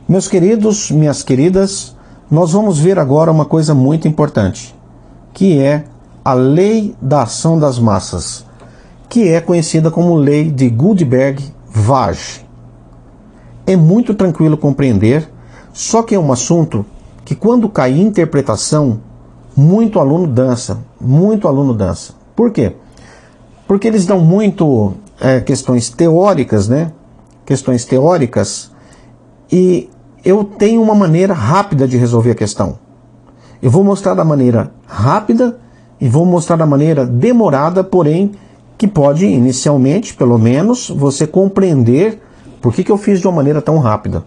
Meus queridos, minhas queridas, nós vamos ver agora uma coisa muito importante, que é a lei da ação das massas, que é conhecida como lei de Gutenberg-Wage. É muito tranquilo compreender, só que é um assunto que quando cai em interpretação, muito aluno dança. Por quê? Porque eles dão muito questões teóricas, né? Questões teóricas, e eu tenho uma maneira rápida de resolver a questão. Eu vou mostrar da maneira rápida e vou mostrar da maneira demorada, porém, que pode inicialmente, pelo menos, você compreender por que eu fiz de uma maneira tão rápida.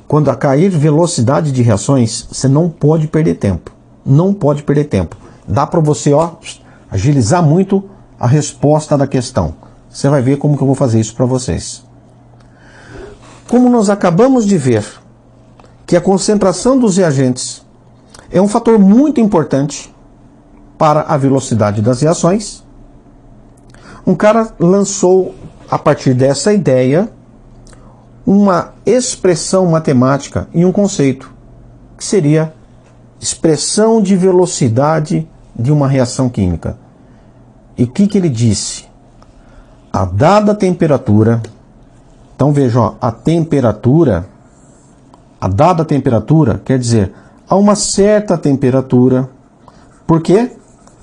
Quando a cair velocidade de reações, você não pode perder tempo. Não pode perder tempo. Dá para você agilizar muito a resposta da questão. Você vai ver como que eu vou fazer isso para vocês. Como nós acabamos de ver que a concentração dos reagentes é um fator muito importante para a velocidade das reações, um cara lançou, a partir dessa ideia, uma expressão matemática e um conceito, que seria expressão de velocidade de uma reação química. E o que ele disse? A dada temperatura, então veja, a dada temperatura quer dizer a uma certa temperatura. Por quê?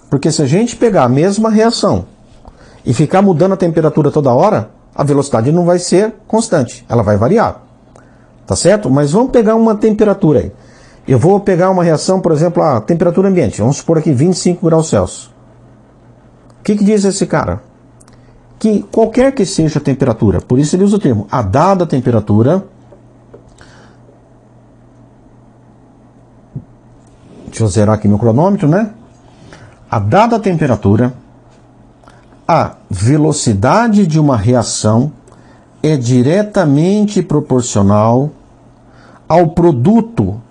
Porque se a gente pegar a mesma reação e ficar mudando a temperatura toda hora, a velocidade não vai ser constante, ela vai variar. Tá certo? Mas vamos pegar uma temperatura aí. Eu vou pegar uma reação, por exemplo, a temperatura ambiente. Vamos supor aqui 25 graus Celsius. O que diz esse cara? Que qualquer que seja a temperatura, por isso ele usa o termo, a dada temperatura, deixa eu zerar aqui meu cronômetro, né? A dada temperatura, a velocidade de uma reação é diretamente proporcional ao produto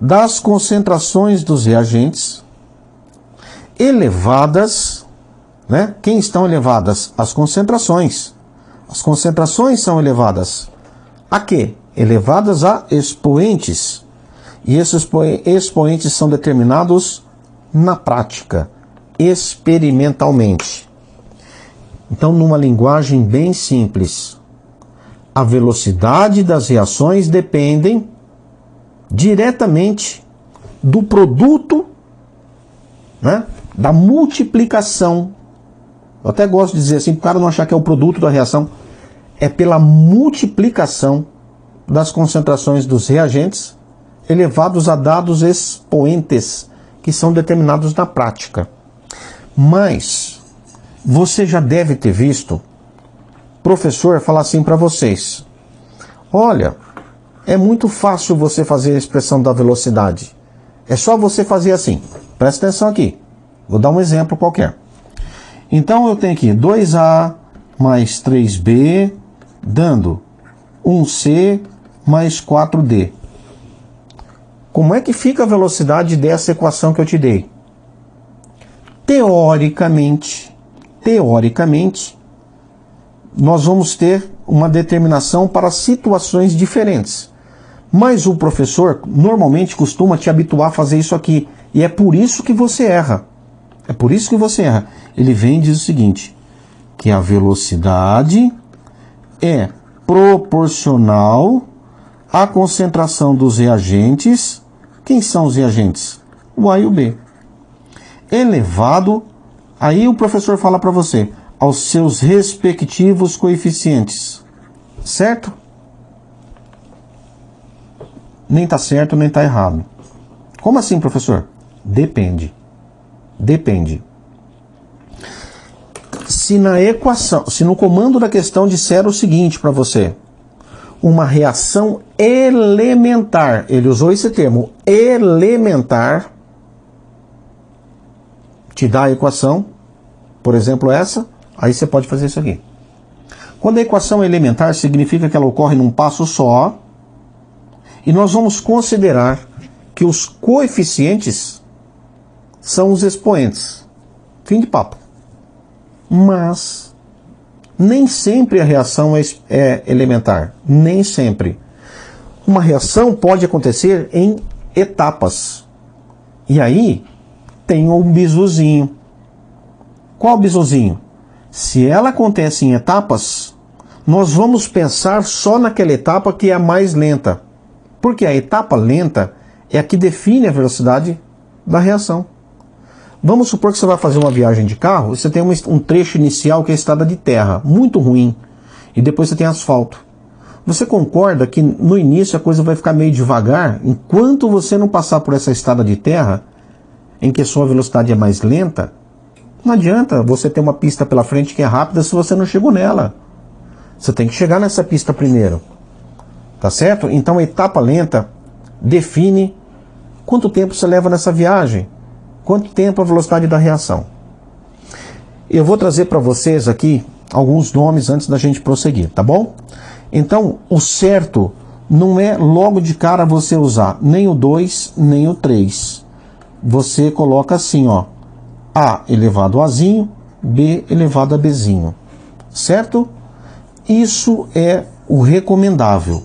das concentrações dos reagentes elevadas, né? Quem estão elevadas? As concentrações. As concentrações são elevadas a quê? Elevadas a expoentes. E esses expoentes são determinados na prática, experimentalmente. Então, numa linguagem bem simples, a velocidade das reações dependem diretamente do produto, né, da multiplicação. Eu até gosto de dizer assim, para o cara não achar que é o produto da reação, é pela multiplicação das concentrações dos reagentes elevados a dados expoentes, que são determinados na prática. Mas você já deve ter visto professor falar assim para vocês: olha, é muito fácil você fazer a expressão da velocidade. É só você fazer assim. Presta atenção aqui. Vou dar um exemplo qualquer. Então eu tenho aqui 2A mais 3B dando 1C mais 4D. Como é que fica a velocidade dessa equação que eu te dei? Teoricamente, nós vamos ter uma determinação para situações diferentes. Mas o professor normalmente costuma te habituar a fazer isso aqui. E é por isso que você erra. Ele vem e diz o seguinte, que a velocidade é proporcional à concentração dos reagentes. Quem são os reagentes? O A e o B. Elevado, aí o professor fala para você, aos seus respectivos coeficientes. Certo? Nem está certo, nem está errado. Como assim, professor? Depende. Se na equação, se no comando da questão disser o seguinte para você, uma reação elementar, ele usou esse termo, elementar, te dá a equação, por exemplo essa, aí você pode fazer isso aqui. Quando a equação é elementar, significa que ela ocorre num passo só, e nós vamos considerar que os coeficientes são os expoentes. Fim de papo. Mas Nem sempre a reação é elementar. Nem sempre. Uma reação pode acontecer em etapas. E aí tem um bisuzinho. Qual bisuzinho? Se ela acontece em etapas, nós vamos pensar só naquela etapa que é a mais lenta. Porque a etapa lenta é a que define a velocidade da reação. Vamos supor que você vai fazer uma viagem de carro e você tem um trecho inicial que é estrada de terra, muito ruim, e depois você tem asfalto. Você concorda que no início a coisa vai ficar meio devagar, enquanto você não passar por essa estrada de terra, em que a sua velocidade é mais lenta? Não adianta você ter uma pista pela frente que é rápida se você não chegou nela. Você tem que chegar nessa pista primeiro. Tá certo? Então a etapa lenta define quanto tempo você leva nessa viagem. Quanto tempo a velocidade da reação. Eu vou trazer para vocês aqui alguns nomes antes da gente prosseguir, tá bom? Então, o certo não é logo de cara você usar nem o 2, nem o 3. Você coloca assim, ó. A elevado a Azinho, B elevado a Bzinho. Certo? Isso é o recomendável.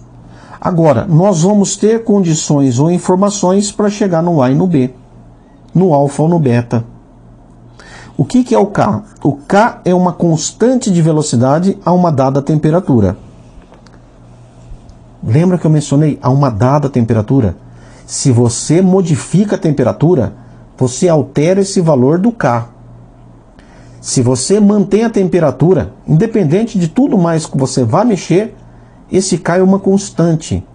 Agora, nós vamos ter condições ou informações para chegar no A e no B. No alfa ou no beta. O que é o K? O K é uma constante de velocidade a uma dada temperatura. Lembra que eu mencionei a uma dada temperatura? Se você modifica a temperatura, você altera esse valor do K. Se você mantém a temperatura, independente de tudo mais que você vá mexer, esse K é uma constante.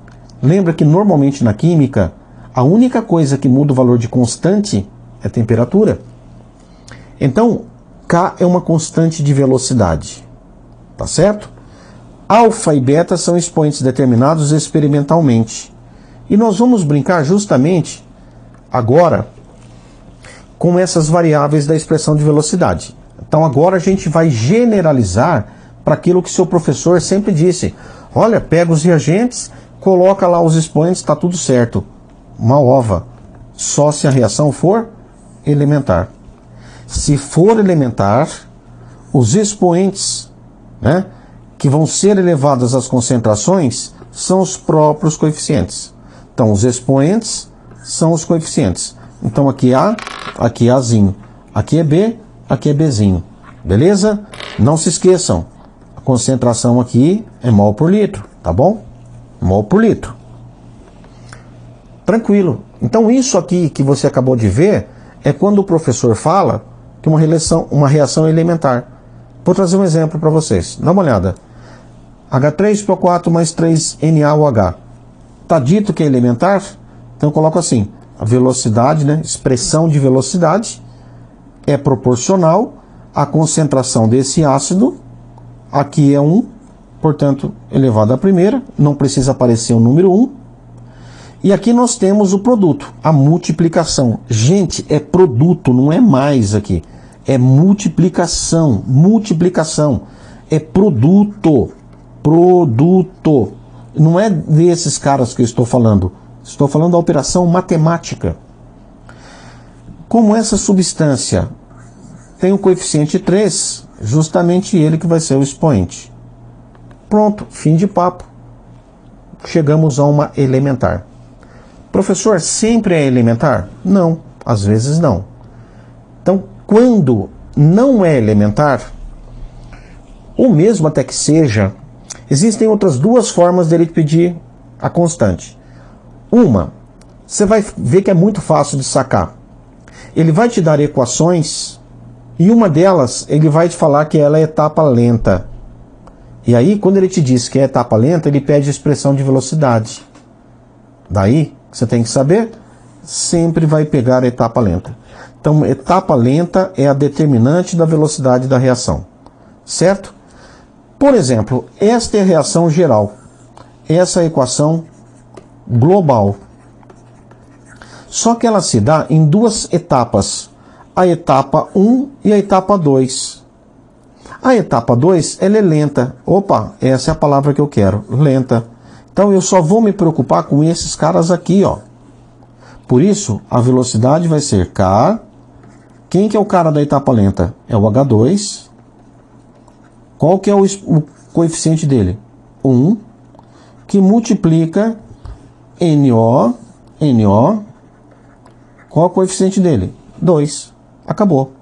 Lembra que normalmente na química, a única coisa que muda o valor de constante é a temperatura. Então, K é uma constante de velocidade. Tá certo? Alfa e beta são expoentes determinados experimentalmente. E nós vamos brincar justamente agora com essas variáveis da expressão de velocidade. Então agora a gente vai generalizar para aquilo que seu professor sempre disse. Olha, pega os reagentes, coloca lá os expoentes, está tudo certo. Uma ova, só se a reação for elementar. Se for elementar, os expoentes, né, que vão ser elevados às concentrações são os próprios coeficientes. Então, os expoentes são os coeficientes. Então, aqui A, aqui é Azinho, aqui é B, aqui é Bzinho. Beleza? Não se esqueçam, a concentração aqui é mol por litro, tá bom? Mol por litro. Tranquilo. Então isso aqui que você acabou de ver é quando o professor fala que uma reação é elementar. Vou trazer um exemplo para vocês. Dá uma olhada. H3PO4 mais 3NaOH. Está dito que é elementar? Então eu coloco assim. A velocidade, né, expressão de velocidade é proporcional à concentração desse ácido. Aqui é 1, portanto, elevado à primeira. Não precisa aparecer o número 1. E aqui nós temos o produto, a multiplicação. Gente, é produto, não é mais aqui. É multiplicação, multiplicação. É produto, produto. Não é desses caras que eu estou falando. Estou falando da operação matemática. Como essa substância tem o coeficiente 3, justamente ele que vai ser o expoente. Pronto, fim de papo. Chegamos a uma elementar. Professor, sempre é elementar? Não, às vezes não. Então, quando não é elementar, ou mesmo até que seja, existem outras duas formas dele pedir a constante. Uma, você vai ver que é muito fácil de sacar. Ele vai te dar equações e uma delas ele vai te falar que ela é etapa lenta. E aí, quando ele te diz que é etapa lenta, ele pede a expressão de velocidade. Daí, você tem que saber, sempre vai pegar a etapa lenta. Então, etapa lenta é a determinante da velocidade da reação. Certo? Por exemplo, esta é a reação geral. Essa é a equação global. Só que ela se dá em duas etapas. A etapa 1 e a etapa 2. A etapa 2, ela é lenta. Opa, essa é a palavra que eu quero. Lenta. Então eu só vou me preocupar com esses caras aqui, ó. Por isso, a velocidade vai ser K. Quem que é o cara da etapa lenta? É o H2. Qual que é o coeficiente dele? 1, que multiplica NO. Qual é o coeficiente dele? 2. Acabou.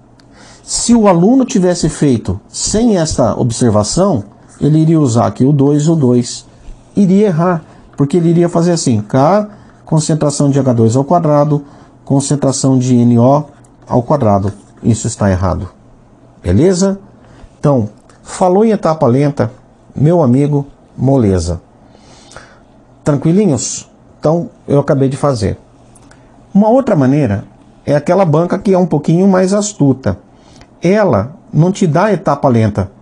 Se o aluno tivesse feito sem esta observação, ele iria usar aqui o 2, iria errar, porque ele iria fazer assim, K, concentração de H2 ao quadrado, concentração de NO ao quadrado. Isso está errado. Beleza? Então, falou em etapa lenta, meu amigo, moleza. Tranquilinhos? Então, eu acabei de fazer. Uma outra maneira é aquela banca que é um pouquinho mais astuta. Ela não te dá etapa lenta,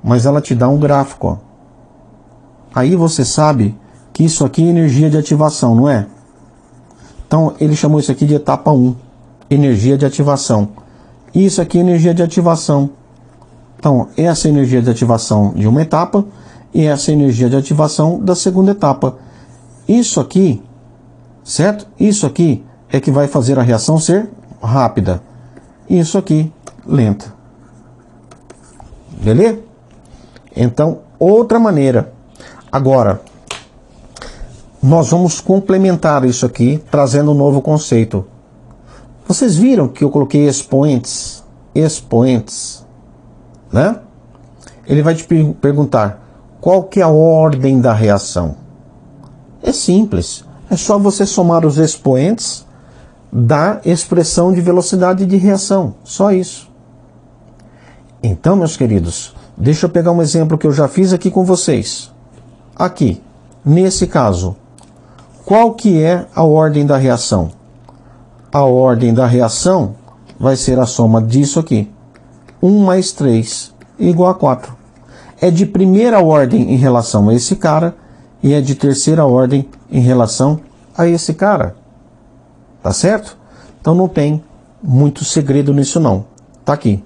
mas ela te dá um gráfico. Ó. Aí você sabe que isso aqui é energia de ativação, não é? Então, ele chamou isso aqui de etapa 1, energia de ativação. Isso aqui é energia de ativação. Então, essa é a energia de ativação de uma etapa e essa é a energia de ativação da segunda etapa. Isso aqui, certo? Isso aqui é que vai fazer a reação ser rápida. Isso aqui, lenta. Beleza? Então, outra maneira. Agora, nós vamos complementar isso aqui, trazendo um novo conceito. Vocês viram que eu coloquei expoentes, né? Ele vai te perguntar, qual que é a ordem da reação? É simples, é só você somar os expoentes da expressão de velocidade de reação, só isso. Então, meus queridos, deixa eu pegar um exemplo que eu já fiz aqui com vocês. Aqui, nesse caso, qual que é a ordem da reação? A ordem da reação vai ser a soma disso aqui. 1 mais 3 igual a 4. É de primeira ordem em relação a esse cara e é de terceira ordem em relação a esse cara. Tá certo? Então não tem muito segredo nisso não. Tá aqui.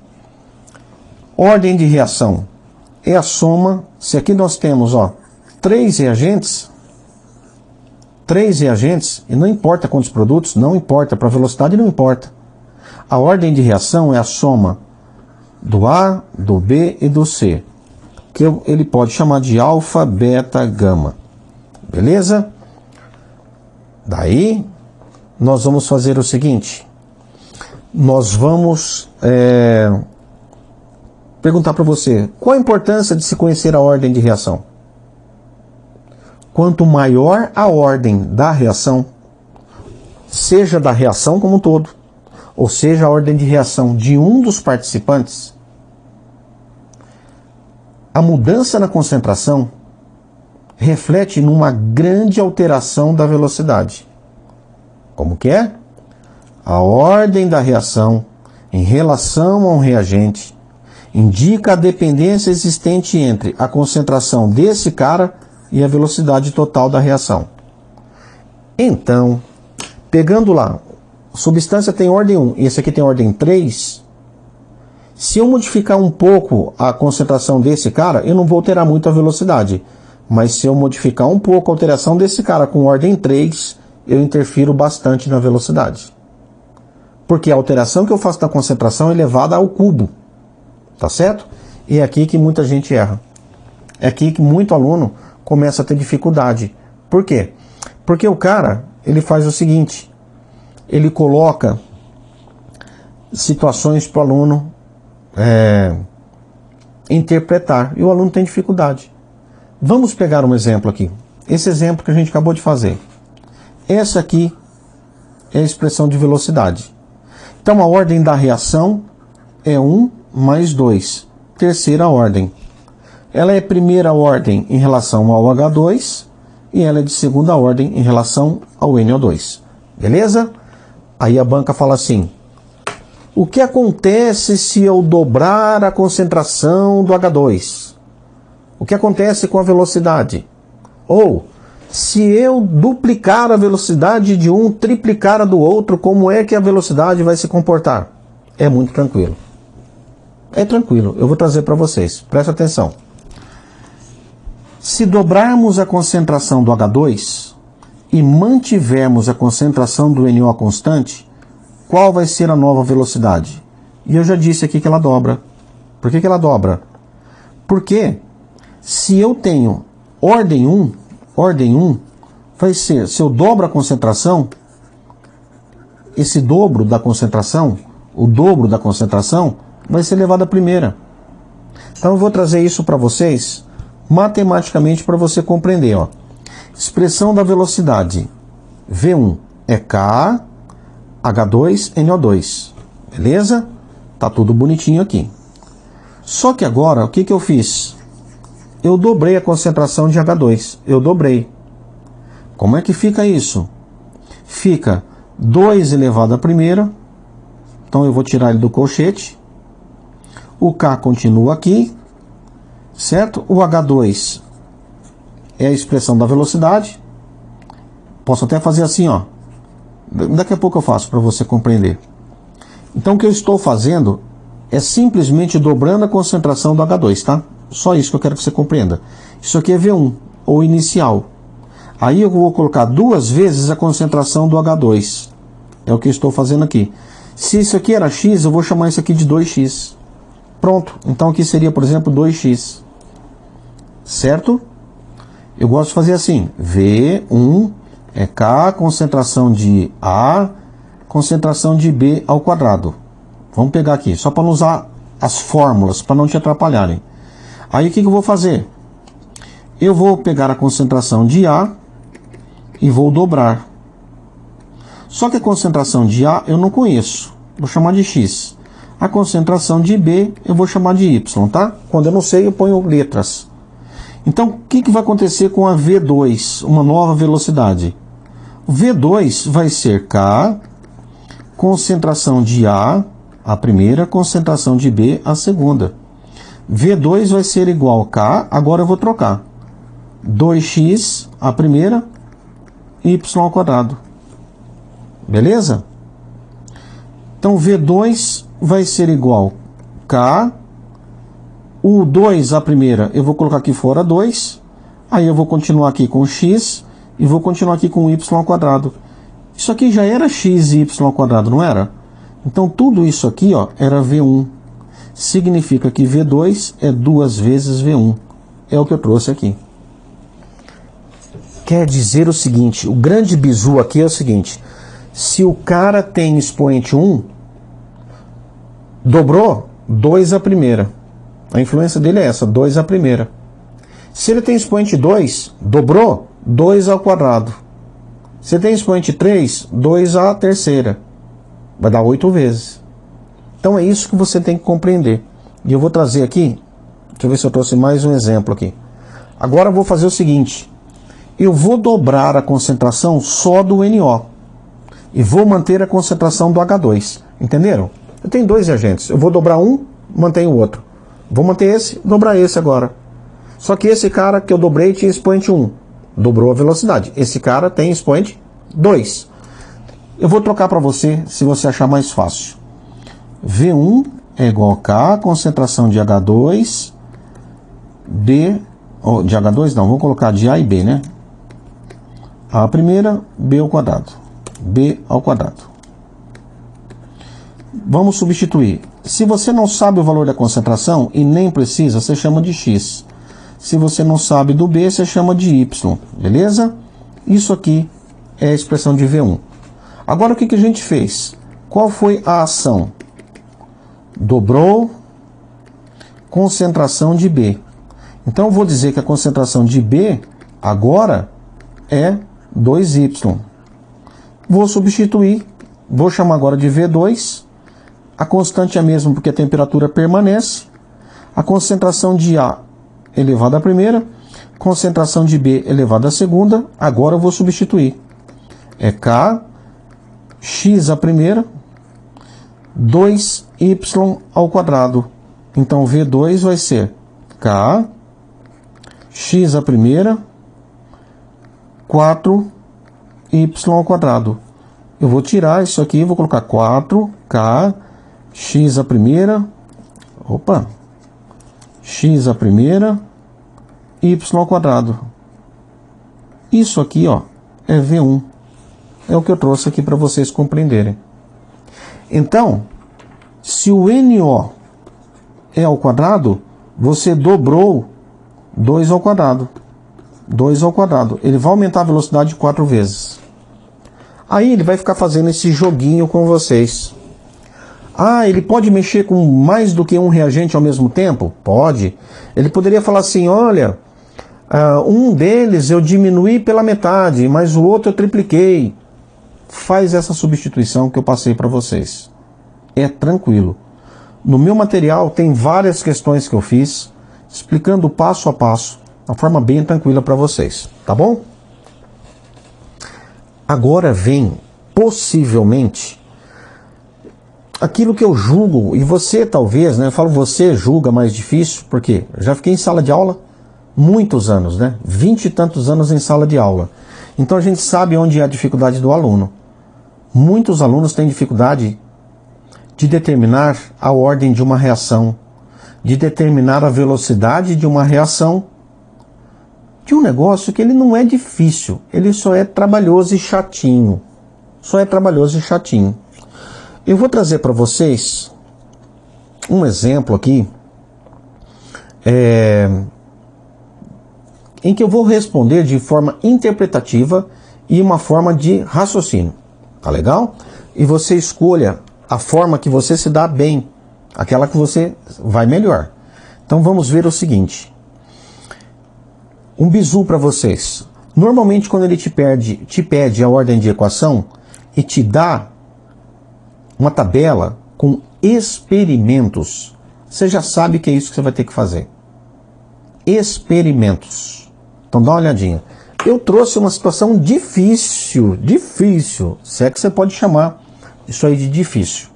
Ordem de reação é a soma, se aqui nós temos, ó, 3 reagentes, e não importa quantos produtos, não importa, para velocidade não importa. A ordem de reação é a soma do A, do B e do C, que ele pode chamar de alfa, beta, gama. Beleza? Daí, nós vamos fazer o seguinte. Nós vamos perguntar para você, qual a importância de se conhecer a ordem de reação? Quanto maior a ordem da reação, seja da reação como um todo, ou seja, a ordem de reação de um dos participantes, a mudança na concentração reflete numa grande alteração da velocidade. Como que é? A ordem da reação em relação a um reagente indica a dependência existente entre a concentração desse cara e a velocidade total da reação. Então, pegando lá, a substância tem ordem 1 e esse aqui tem ordem 3, se eu modificar um pouco a concentração desse cara, eu não vou alterar muito a velocidade. Mas se eu modificar um pouco a alteração desse cara com ordem 3, eu interfiro bastante na velocidade. Porque a alteração que eu faço na concentração é elevada ao cubo. Tá certo? E é aqui que muita gente erra. É aqui que muito aluno começa a ter dificuldade. Por quê? Porque o cara, ele faz o seguinte, ele coloca situações para o aluno interpretar, e o aluno tem dificuldade. Vamos pegar um exemplo aqui. Esse exemplo que a gente acabou de fazer. Essa aqui é a expressão de velocidade. Então a ordem da reação é 1 mais 2, terceira ordem. Ela é primeira ordem em relação ao H2 e ela é de segunda ordem em relação ao NO2. Beleza? Aí a banca fala assim, o que acontece se eu dobrar a concentração do H2? O que acontece com a velocidade? Ou, se eu duplicar a velocidade de um, triplicar a do outro, como é que a velocidade vai se comportar? É muito tranquilo. É tranquilo, eu vou trazer para vocês. Presta atenção. Se dobrarmos a concentração do H2 e mantivermos a concentração do NO constante, qual vai ser a nova velocidade? E eu já disse aqui que ela dobra. Por que ela dobra? Porque se eu tenho ordem 1 vai ser, se eu dobro a concentração, esse dobro da concentração, o dobro da concentração, vai ser elevado à primeira. Então eu vou trazer isso para vocês, matematicamente, para você compreender. Ó. Expressão da velocidade. V1 é K, H2, NO2. Beleza? Tá tudo bonitinho aqui. Só que agora, o que eu fiz? Eu dobrei a concentração de H2. Eu dobrei. Como é que fica isso? Fica 2 elevado à primeira. Então eu vou tirar ele do colchete. O K continua aqui. Certo? O H2 é a expressão da velocidade. Posso até fazer assim, ó. Daqui a pouco eu faço para você compreender. Então o que eu estou fazendo é simplesmente dobrando a concentração do H2, tá? Só isso que eu quero que você compreenda. Isso aqui é V1, ou inicial. Aí eu vou colocar 2 vezes a concentração do H2. É o que eu estou fazendo aqui. Se isso aqui era X, eu vou chamar isso aqui de 2X. Pronto. Então aqui seria, por exemplo, 2X. Certo? Eu gosto de fazer assim. V1 é K, concentração de A, concentração de B ao quadrado. Vamos pegar aqui, só para não usar as fórmulas, para não te atrapalharem. Aí o que eu vou fazer? Eu vou pegar a concentração de A e vou dobrar. Só que a concentração de A eu não conheço, vou chamar de X. A concentração de B eu vou chamar de Y, tá? Quando eu não sei, eu ponho letras. Então, o que vai acontecer com a V2, uma nova velocidade? V2 vai ser K, concentração de A primeira, concentração de B, a segunda. V2 vai ser igual a K, agora eu vou trocar. 2x, a primeira, y ao quadrado. Beleza? Então, V2 vai ser igual a K, o 2, a primeira, eu vou colocar aqui fora 2, aí eu vou continuar aqui com x, e vou continuar aqui com y ao quadrado. Isso aqui já era x e y ao quadrado, não era? Então, tudo isso aqui, ó, era V1. Significa que V2 é 2 vezes V1. É o que eu trouxe aqui. Quer dizer o seguinte, o grande bizu aqui é o seguinte, se o cara tem expoente 1, dobrou 2 a primeira. A influência dele é essa, 2 a primeira. Se ele tem expoente 2, dobrou 2 ao quadrado. Se ele tem expoente 3, 2 à terceira. Vai dar 8 vezes. Então é isso que você tem que compreender. E eu vou trazer aqui, deixa eu ver se eu trouxe mais um exemplo aqui. Agora eu vou fazer o seguinte. Eu vou dobrar a concentração só do NO. E vou manter a concentração do H2. Entenderam? Eu tenho 2 reagentes. Eu vou dobrar um, mantenho o outro. Vou manter esse, dobrar esse agora. Só que esse cara que eu dobrei tinha expoente 1. Dobrou a velocidade. Esse cara tem expoente 2. Eu vou trocar para você, se você achar mais fácil. V1 é igual a K, concentração de H2, B, de H2 não, vou colocar de A e B, né? A primeira, B ao quadrado. B ao quadrado. Vamos substituir. Se você não sabe o valor da concentração e nem precisa, você chama de X. Se você não sabe do B, você chama de Y. Beleza? Isso aqui é a expressão de V1. Agora o que a gente fez? Qual foi a ação? Dobrou concentração de B. Então eu vou dizer que a concentração de B agora é 2Y. Vou substituir, vou chamar agora de V2. A constante é a mesma porque a temperatura permanece. A concentração de A elevado à primeira, concentração de B elevado à segunda. Agora eu vou substituir. É K, x à primeira, 2y ao quadrado. Então V2 vai ser K, x à primeira, 4y ao quadrado. Eu vou tirar isso aqui e vou colocar 4k x à primeira, x à primeira, y ao quadrado. Isso aqui, ó, é V1. É o que eu trouxe aqui para vocês compreenderem. Então, se o NO é ao quadrado, você dobrou 2 ao quadrado. 2 ao quadrado. Ele vai aumentar a velocidade 4 vezes. Aí ele vai ficar fazendo esse joguinho com vocês. Ah, ele pode mexer com mais do que um reagente ao mesmo tempo? Pode. Ele poderia falar assim, olha, um deles eu diminuí pela metade, mas o outro eu tripliquei. Faz essa substituição que eu passei para vocês. É tranquilo. No meu material tem várias questões que eu fiz, explicando passo a passo, de uma forma bem tranquila para vocês, tá bom? Agora vem, possivelmente, aquilo que eu julgo, e você talvez, né? Eu falo você julga mais difícil, porque eu já fiquei em sala de aula muitos anos, né? 20 e tantos anos em sala de aula. Então a gente sabe onde é a dificuldade do aluno. Muitos alunos têm dificuldade de determinar a ordem de uma reação, de determinar a velocidade de uma reação, de um negócio que ele não é difícil, ele só é trabalhoso e chatinho. Só é trabalhoso e chatinho. Eu vou trazer para vocês um exemplo aqui, em que eu vou responder de forma interpretativa e uma forma de raciocínio. Tá legal? E você escolha a forma que você se dá bem, aquela que você vai melhor. Então vamos ver o seguinte. Um bizu para vocês. Normalmente quando ele te pede a ordem de equação e te dá uma tabela com experimentos, você já sabe que é isso que você vai ter que fazer. Experimentos. Então dá uma olhadinha. Eu trouxe uma situação difícil, se é que você pode chamar isso aí de difícil,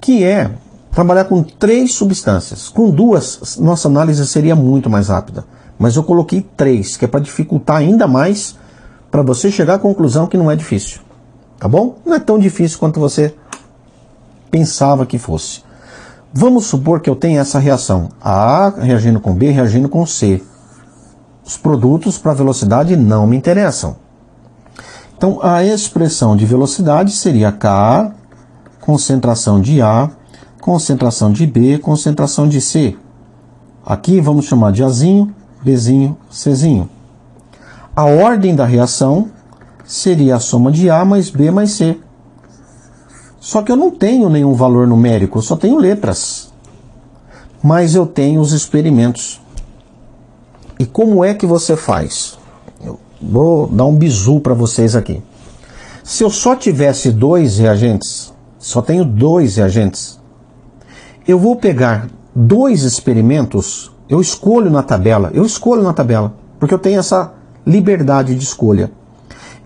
que é trabalhar com 3 substâncias. Com 2, nossa análise seria muito mais rápida, mas eu coloquei 3, que é para dificultar ainda mais, para você chegar à conclusão que não é difícil, tá bom? Não é tão difícil quanto você pensava que fosse. Vamos supor que eu tenha essa reação, A reagindo com B, reagindo com C. Os produtos para velocidade não me interessam. Então, a expressão de velocidade seria K, concentração de A, concentração de B, concentração de C. Aqui vamos chamar de Azinho, Bzinho, Czinho. A ordem da reação seria a soma de A mais B mais C. Só que eu não tenho nenhum valor numérico, eu só tenho letras. Mas eu tenho os experimentos. E como é que você faz? Eu vou dar um bizu para vocês aqui. Se eu só tivesse 2 reagentes, só tenho 2 reagentes, eu vou pegar 2 experimentos, eu escolho na tabela, porque eu tenho essa liberdade de escolha.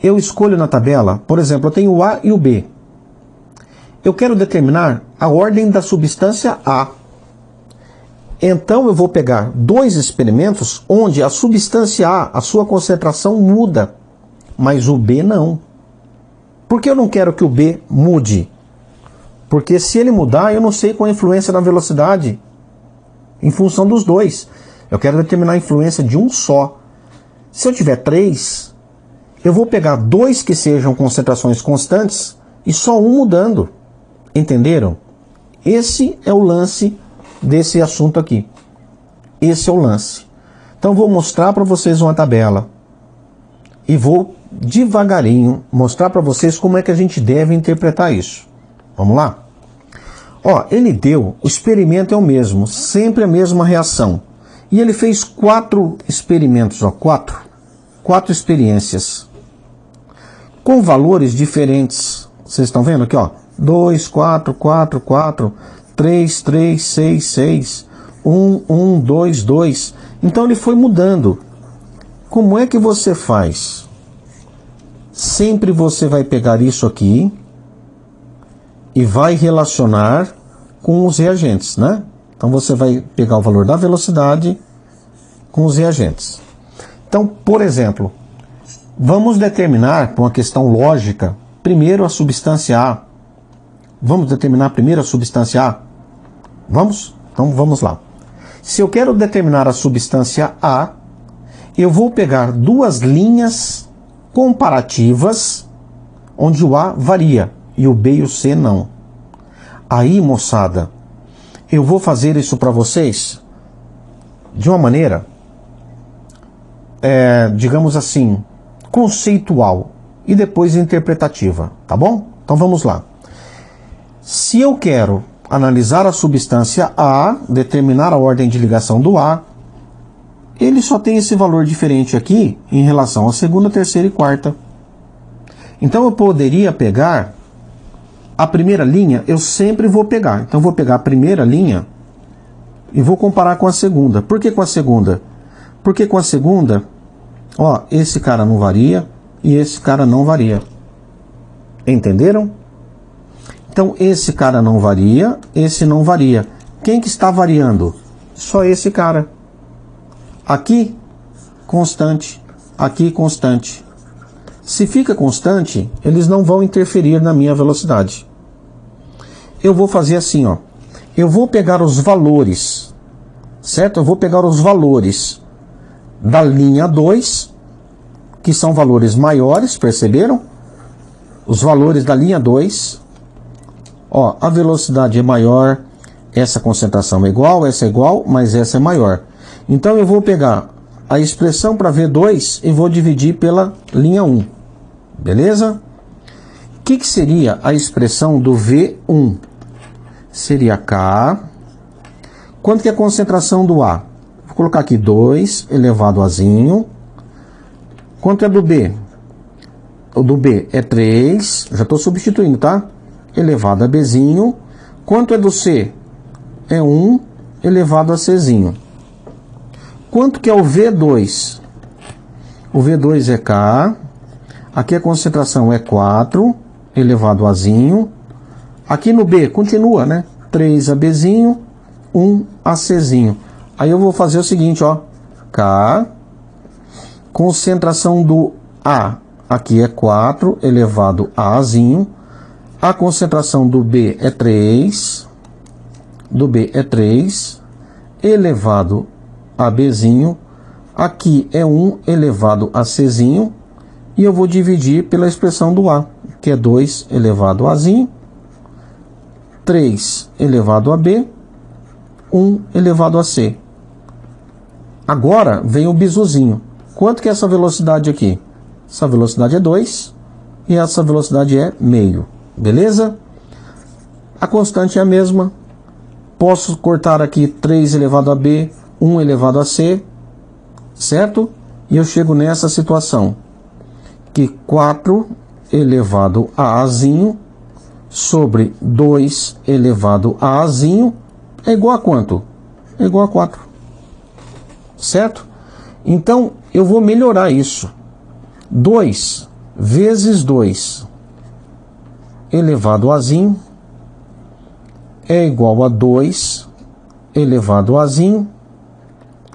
Eu escolho na tabela, por exemplo, eu tenho o A e o B. Eu quero determinar a ordem da substância A. Então eu vou pegar 2 experimentos onde a substância A, a sua concentração muda, mas o B não. Por que eu não quero que o B mude? Porque se ele mudar, eu não sei qual a influência na velocidade em função dos 2. Eu quero determinar a influência de um só. Se eu tiver 3, eu vou pegar 2 que sejam concentrações constantes e só um mudando. Entenderam? Esse é o lance desse assunto aqui. Esse é o lance. Então vou mostrar para vocês uma tabela e vou devagarinho mostrar para vocês como é que a gente deve interpretar isso. Vamos lá? Ó, ele deu, o experimento é o mesmo, sempre a mesma reação. E ele fez 4 experimentos, ó, 4 experiências com valores diferentes. Vocês estão vendo aqui, ó? 2, 4, 4, 4, 3, 3, 6, 6, 1, 1, 2, 2. Então ele foi mudando. Como é que você faz? Sempre você vai pegar isso aqui e vai relacionar com os reagentes, né? Então você vai pegar o valor da velocidade com os reagentes. Então, por exemplo, vamos determinar, por uma questão lógica, primeiro a substância A. Vamos determinar primeiro a substância A? Vamos? Então vamos lá. Se eu quero determinar a substância A, eu vou pegar 2 linhas comparativas, onde o A varia e o B e o C não. Aí, moçada, eu vou fazer isso para vocês de uma maneira, digamos assim, conceitual e depois interpretativa, tá bom? Então vamos lá. Se eu quero analisar a substância A, determinar a ordem de ligação do A, ele só tem esse valor diferente aqui em relação à segunda, terceira e quarta. Então eu poderia pegar a primeira linha, eu sempre vou pegar. Então eu vou pegar a primeira linha e vou comparar com a segunda. Por que com a segunda? Porque com a segunda, ó, esse cara não varia e esse cara não varia. Entenderam? Então esse cara não varia, esse não varia. Quem que está variando? Só esse cara. Aqui, constante. Aqui, constante. Se fica constante, eles não vão interferir na minha velocidade. Eu vou fazer assim, ó. Eu vou pegar os valores, certo? Eu vou pegar os valores da linha 2, que são valores maiores, perceberam? Os valores da linha 2. Ó, a velocidade é maior, essa concentração é igual, mas essa é maior. Então eu vou pegar a expressão para V2 e vou dividir pela linha 1. Beleza? O que seria a expressão do V1? Seria K. Quanto que é a concentração do A? Vou colocar aqui 2 elevado a Zinho. Quanto é do B? O do B é 3. Já estou substituindo, tá? Elevado a Bzinho. Quanto é do C? É 1 elevado a Czinho. Quanto que é o V2? O V2 é K. Aqui a concentração é 4 elevado a Zinho. Aqui no B continua, né? 3 a Bzinho, 1 a Czinho. Aí eu vou fazer o seguinte, ó. K. Concentração do A. Aqui é 4 elevado a Azinho. A concentração do B é 3. Do B é 3 elevado a Bzinho. Aqui é 1 elevado a Czinho. E eu vou dividir pela expressão do A, que é 2 elevado a Zinho. 3 elevado a B. 1 elevado a C. Agora vem o bizuzinho. Quanto que é essa velocidade aqui? Essa velocidade é 2 e essa velocidade é meio. Beleza? A constante é a mesma. Posso cortar aqui 3 elevado a B, 1 elevado a C, certo? E eu chego nessa situação, que 4 elevado a Azinho sobre 2 elevado a Azinho é igual a quanto? É igual a 4. Certo? Então, eu vou melhorar isso. 2 vezes 2 elevado a Zinho é igual a 2 elevado a Zinho,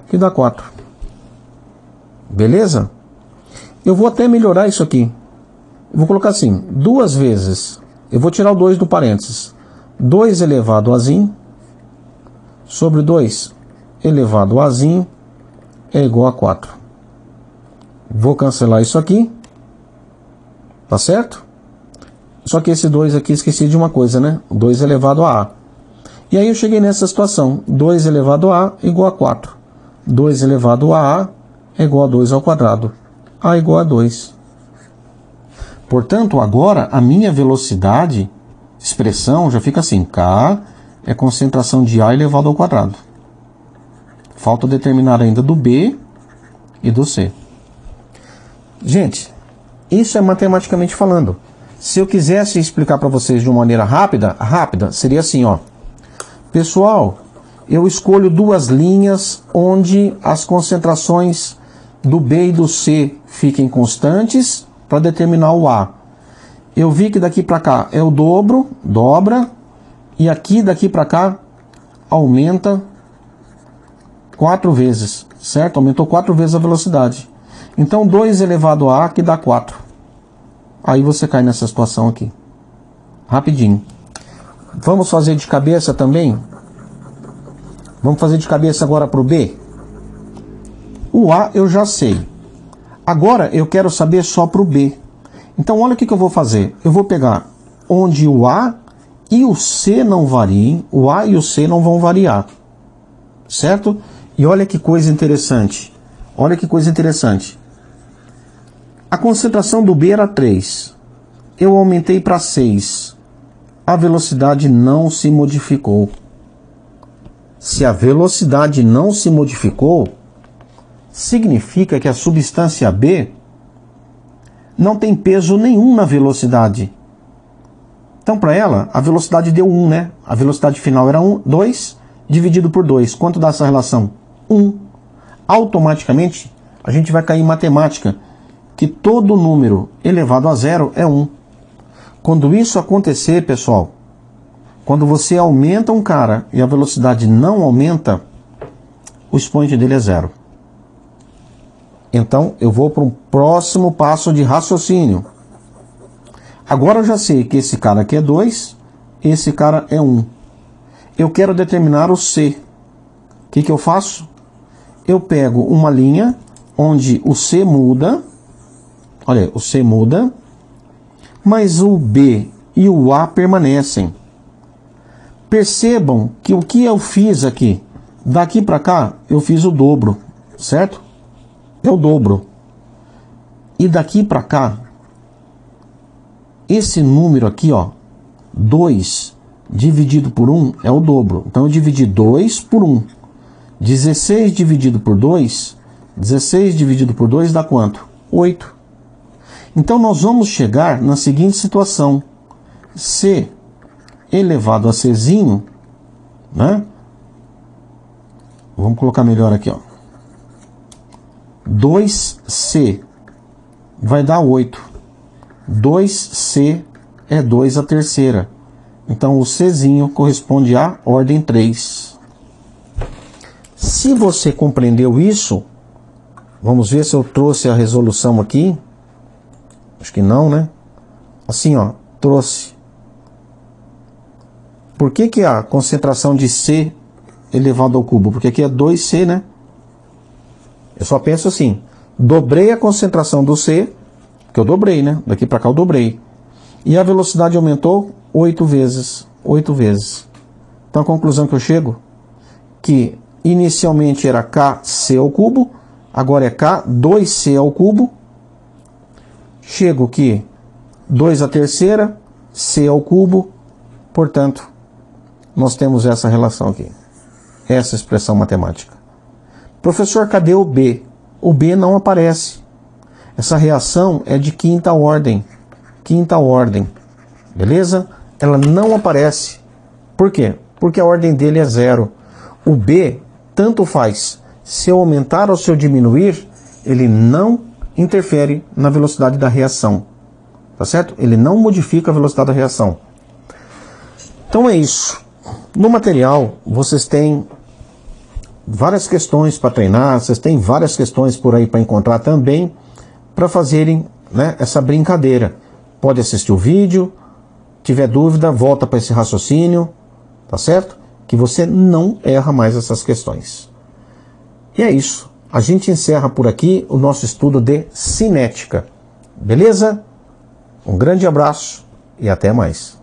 que dá 4. Beleza? Eu vou até melhorar isso aqui. Eu vou colocar assim, 2 vezes, eu vou tirar o 2 do parênteses, 2 elevado a Zinho sobre 2 elevado a Zinho é igual a 4. Vou cancelar isso aqui. Tá certo? Só que esse 2 aqui, esqueci de uma coisa, né? 2 elevado a A. E aí eu cheguei nessa situação. 2 elevado a A igual a 4. 2 elevado a A é igual a 2 ao quadrado. A igual a 2. Portanto, agora a minha velocidade, expressão, já fica assim. K é concentração de A elevado ao quadrado. Falta determinar ainda do B e do C. Gente, isso é matematicamente falando. Se eu quisesse explicar para vocês de uma maneira rápida, seria assim, ó. Pessoal, eu escolho 2 linhas onde as concentrações do B e do C fiquem constantes para determinar o A. Eu vi que daqui para cá é o dobro, dobra, e aqui daqui para cá aumenta 4 vezes, certo? Aumentou 4 vezes a velocidade. Então 2 elevado a A que dá 4. Aí você cai nessa situação aqui. Rapidinho. Vamos fazer de cabeça também? Vamos fazer de cabeça agora para o B? O A eu já sei. Agora eu quero saber só para o B. Então olha o que eu vou fazer. Eu vou pegar onde o A e o C não variem. O A e o C não vão variar. Certo? E olha que coisa interessante. Olha que coisa interessante. A concentração do B era 3. Eu aumentei para 6. A velocidade não se modificou. Se a velocidade não se modificou, significa que a substância B não tem peso nenhum na velocidade. Então, para ela, a velocidade deu 1, né? A velocidade final era 2 dividido por 2. Quanto dá essa relação? 1. Automaticamente, a gente vai cair em matemática, que todo número elevado a 0 é 1. Quando isso acontecer, pessoal, quando você aumenta um cara e a velocidade não aumenta, o expoente dele é 0. Então, eu vou para um próximo passo de raciocínio. Agora eu já sei que esse cara aqui é 2, esse cara é 1. Eu quero determinar o C. O que eu faço? Eu pego uma linha onde o C muda. Olha, o C muda, mas o B e o A permanecem. Percebam que o que eu fiz aqui, daqui para cá, eu fiz o dobro, certo? É o dobro. E daqui para cá, esse número aqui, ó, 2 dividido por 1 é o dobro. Então eu dividi 2 por 1. 16 dividido por 2, 16 dividido por 2 dá quanto? 8. Então nós vamos chegar na seguinte situação. C elevado a Czinho, né? Vamos colocar melhor aqui, ó. 2C vai dar 8. 2C é 2 a terceira. Então o Czinho corresponde à ordem 3. Se você compreendeu isso, vamos ver se eu trouxe a resolução aqui. Acho que não, né? Assim, ó, trouxe. Por que a concentração de C elevado ao cubo? Porque aqui é 2C, né? Eu só penso assim, dobrei a concentração do C, que eu dobrei, né? Daqui para cá eu dobrei. E a velocidade aumentou 8 vezes. 8 vezes. Então a conclusão que eu chego, que inicialmente era KC ao cubo, agora é K2C ao cubo. Chego que 2 à terceira, C ao cubo, portanto, nós temos essa relação aqui, essa expressão matemática. Professor, cadê o B? O B não aparece. Essa reação é de quinta ordem, beleza? Ela não aparece. Por quê? Porque a ordem dele é 0. O B, tanto faz, se eu aumentar ou se eu diminuir, ele não interfere na velocidade da reação, tá certo? Ele não modifica a velocidade da reação. Então é isso. No material, vocês têm várias questões para treinar, vocês têm várias questões por aí para encontrar também, para fazerem, né, essa brincadeira. Pode assistir o vídeo, tiver dúvida, volta para esse raciocínio, tá certo? Que você não erra mais essas questões. E é isso. A gente encerra por aqui o nosso estudo de cinética. Beleza? Um grande abraço e até mais.